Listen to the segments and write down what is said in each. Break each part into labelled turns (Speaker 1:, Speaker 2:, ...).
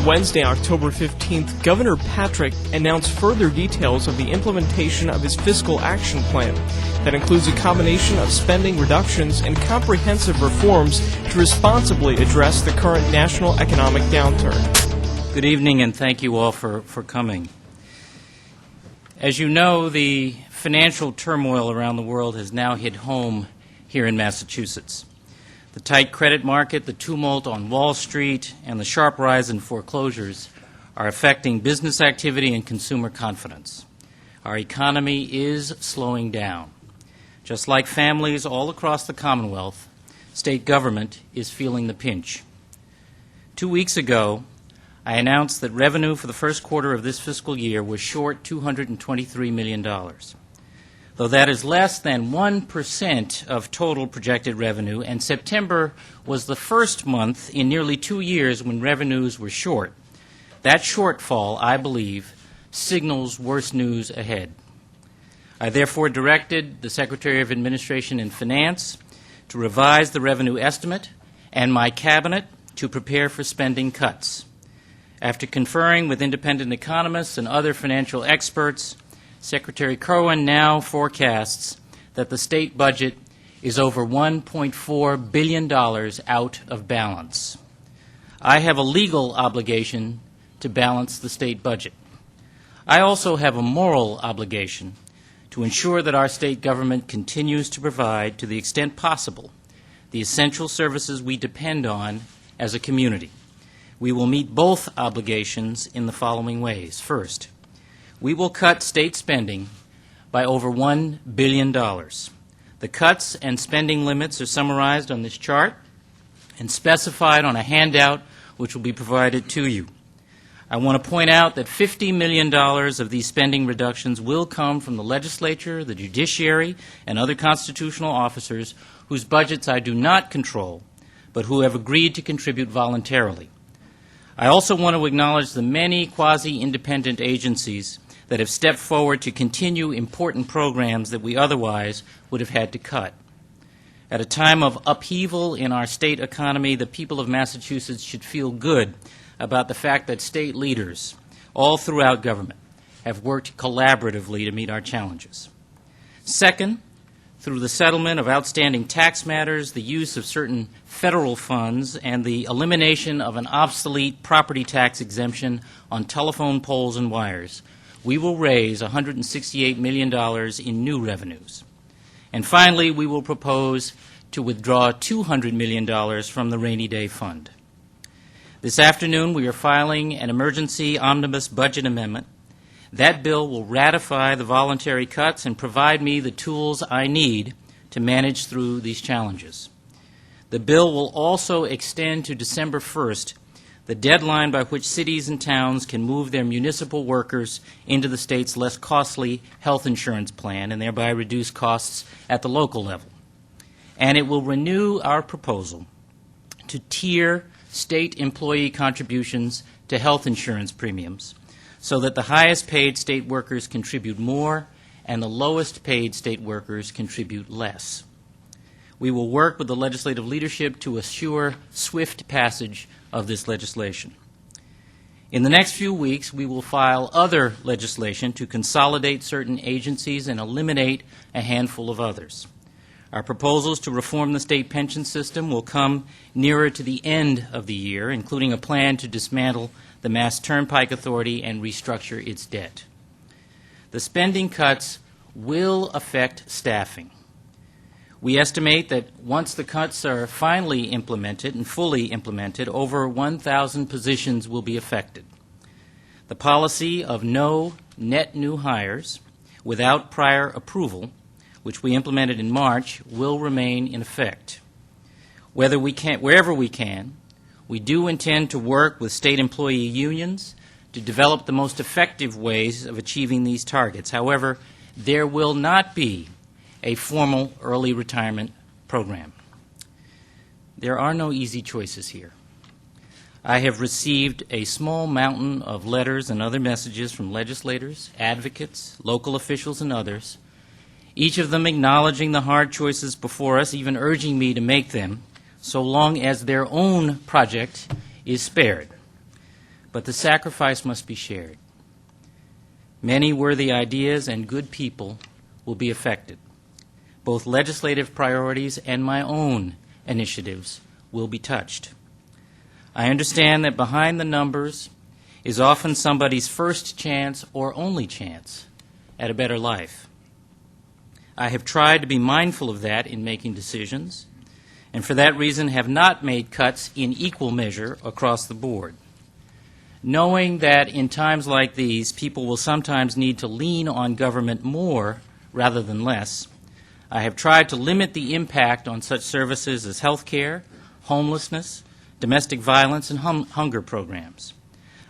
Speaker 1: On Wednesday, October 15th, Governor Patrick announced further details of the implementation of his fiscal action plan that includes a combination of spending reductions and comprehensive reforms to responsibly address the current national economic downturn.
Speaker 2: Good evening, and thank you all for coming. As you know, the financial turmoil around the world has now hit home here in Massachusetts. The tight credit market, the tumult on Wall Street, and the sharp rise in foreclosures are affecting business activity and consumer confidence. Our economy is slowing down. Just like families all across the Commonwealth, state government is feeling the pinch. 2 weeks ago, I announced that revenue for the first quarter of this fiscal year was short $223 million. Though that is less than 1% of total projected revenue, and September was the first month in nearly 2 years when revenues were short. That shortfall, I believe, signals worse news ahead. I therefore directed the Secretary of Administration and Finance to revise the revenue estimate and my cabinet to prepare for spending cuts. After conferring with independent economists and other financial experts, Secretary Kirwan now forecasts that the state budget is over $1.4 billion out of balance. I have a legal obligation to balance the state budget. I also have a moral obligation to ensure that our state government continues to provide, to the extent possible, the essential services we depend on as a community. We will meet both obligations in the following ways. First, we will cut state spending by over $1 billion. The cuts and spending limits are summarized on this chart and specified on a handout which will be provided to you. I want to point out that $50 million of these spending reductions will come from the legislature, the judiciary, and other constitutional officers whose budgets I do not control, but who have agreed to contribute voluntarily. I also want to acknowledge the many quasi-independent agencies that have stepped forward to continue important programs that we otherwise would have had to cut. At a time of upheaval in our state economy, the people of Massachusetts should feel good about the fact that state leaders all throughout government have worked collaboratively to meet our challenges. Second, through the settlement of outstanding tax matters, the use of certain federal funds, and the elimination of an obsolete property tax exemption on telephone poles and wires, we will raise $168 million in new revenues. And finally, we will propose to withdraw $200 million from the Rainy Day Fund. This afternoon, we are filing an emergency omnibus budget amendment. That bill will ratify the voluntary cuts and provide me the tools I need to manage through these challenges. The bill will also extend to December 1st the deadline by which cities and towns can move their municipal workers into the state's less costly health insurance plan and thereby reduce costs at the local level. And it will renew our proposal to tier state employee contributions to health insurance premiums so that the highest paid state workers contribute more and the lowest paid state workers contribute less. We will work with the legislative leadership to assure swift passage of this legislation. In the next few weeks, we will file other legislation to consolidate certain agencies and eliminate a handful of others. Our proposals to reform the state pension system will come nearer to the end of the year, including a plan to dismantle the Mass Turnpike Authority and restructure its debt. The spending cuts will affect staffing. We estimate that once the cuts are finally implemented and fully implemented, over 1,000 positions will be affected. The policy of no net new hires without prior approval, which we implemented in March, will remain in effect. Wherever we can, we do intend to work with state employee unions to develop the most effective ways of achieving these targets. However, there will not be a formal early retirement program. There are no easy choices here. I have received a small mountain of letters and other messages from legislators, advocates, local officials, and others, each of them acknowledging the hard choices before us, even urging me to make them, so long as their own project is spared. but the sacrifice must be shared. Many worthy ideas and good people will be affected. Both legislative priorities and my own initiatives will be touched. I understand that behind the numbers is often somebody's first chance or only chance at a better life. I have tried to be mindful of that in making decisions, and for that reason have not made cuts in equal measure across the board. Knowing that in times like these, people will sometimes need to lean on government more rather than less, I have tried to limit the impact on such services as health care, homelessness, domestic violence, and hunger programs.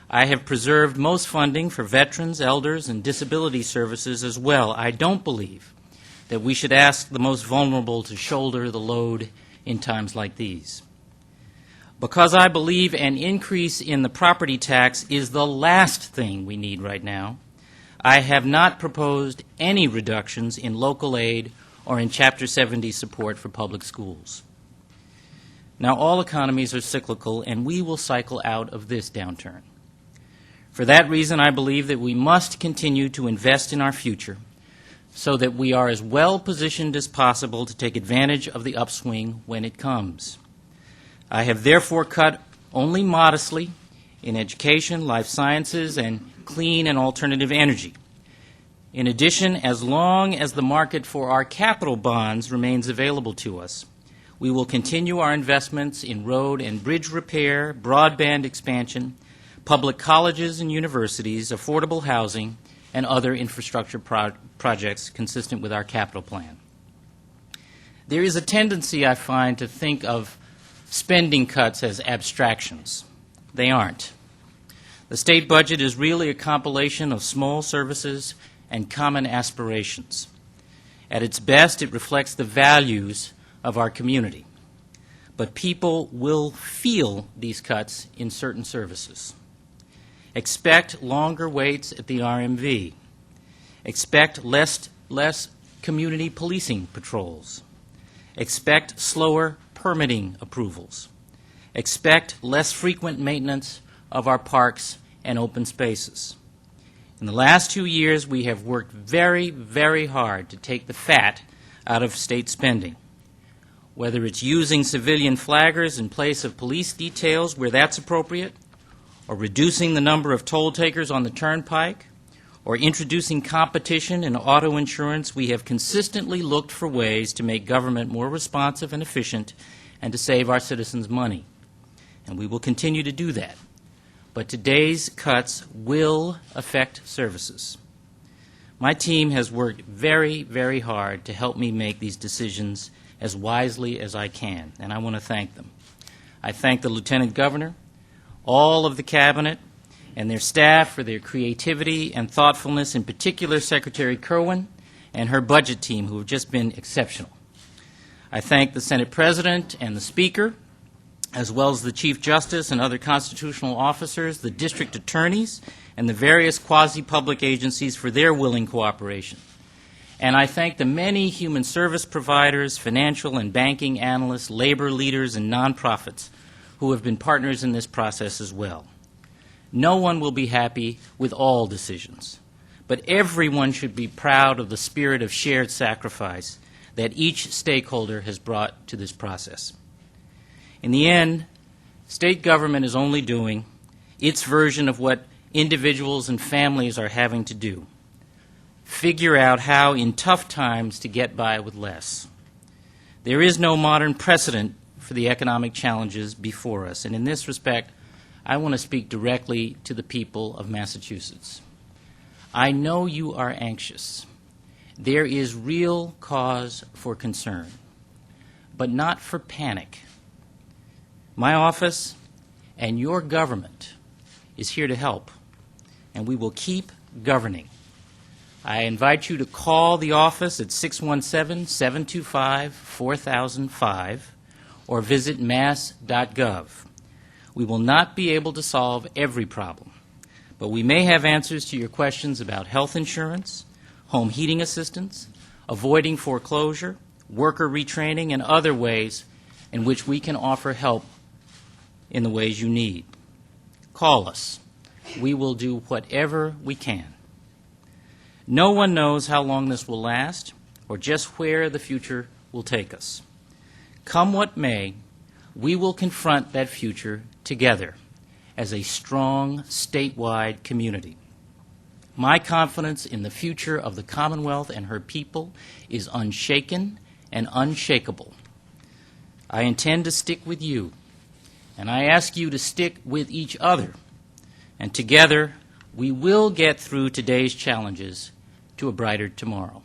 Speaker 2: I have preserved most funding for veterans, elders, and disability services as well. I don't believe that we should ask the most vulnerable to shoulder the load in times like these. Because I believe an increase in the property tax is the last thing we need right now, I have not proposed any reductions in local aid or in Chapter 70 support for public schools. Now, all economies are cyclical, and we will cycle out of this downturn. For that reason, I believe that we must continue to invest in our future so that we are as well positioned as possible to take advantage of the upswing when it comes. I have therefore cut only modestly in education, life sciences, and clean and alternative energy. In addition, as long as the market for our capital bonds remains available to us, we will continue our investments in road and bridge repair, broadband expansion, public colleges and universities, affordable housing, and other infrastructure projects consistent with our capital plan. There is a tendency, I find, to think of spending cuts as abstractions. They aren't. The state budget is really a compilation of small services and common aspirations. At its best, it reflects the values of our community. But people will feel these cuts in certain services. Expect longer waits at the RMV. Expect less community policing patrols. Expect slower permitting approvals. Expect less frequent maintenance of our parks and open spaces. In the last 2 years, we have worked very, very hard to take the fat out of state spending. Whether it's using civilian flaggers in place of police details where that's appropriate, or reducing the number of toll takers on the turnpike, or introducing competition in auto insurance, we have consistently looked for ways to make government more responsive and efficient and to save our citizens money. And we will continue to do that. But today's cuts will affect services. My team has worked very, very hard to help me make these decisions as wisely as I can, and I want to thank them. I thank the Lieutenant Governor, all of the Cabinet, and their staff for their creativity and thoughtfulness, in particular Secretary Kerwin and her budget team, who have just been exceptional. I thank the Senate President and the Speaker, as well as the Chief Justice and other constitutional officers, the district attorneys, and the various quasi-public agencies for their willing cooperation. And I thank the many human service providers, financial and banking analysts, labor leaders, and nonprofits who have been partners in this process as well. No one will be happy with all decisions, but everyone should be proud of the spirit of shared sacrifice that each stakeholder has brought to this process. In the end, state government is only doing its version of what individuals and families are having to do: figure out how, in tough times, to get by with less. There is no modern precedent for the economic challenges before us, and in this respect, I want to speak directly to the people of Massachusetts. I know you are anxious. There is real cause for concern, but not for panic. My office and your government is here to help, and we will keep governing. I invite you to call the office at 617-725-4005 or visit mass.gov. We will not be able to solve every problem, but we may have answers to your questions about health insurance, home heating assistance, avoiding foreclosure, worker retraining, and other ways in which we can offer help in the ways you need. Call us. we will do whatever we can. No one knows how long this will last or just where the future will take us. Come what may, we will confront that future together as a strong statewide community. My confidence in the future of the Commonwealth and her people is unshaken and unshakable. I intend to stick with you, and I ask you to stick with each other, and together we will get through today's challenges to a brighter tomorrow.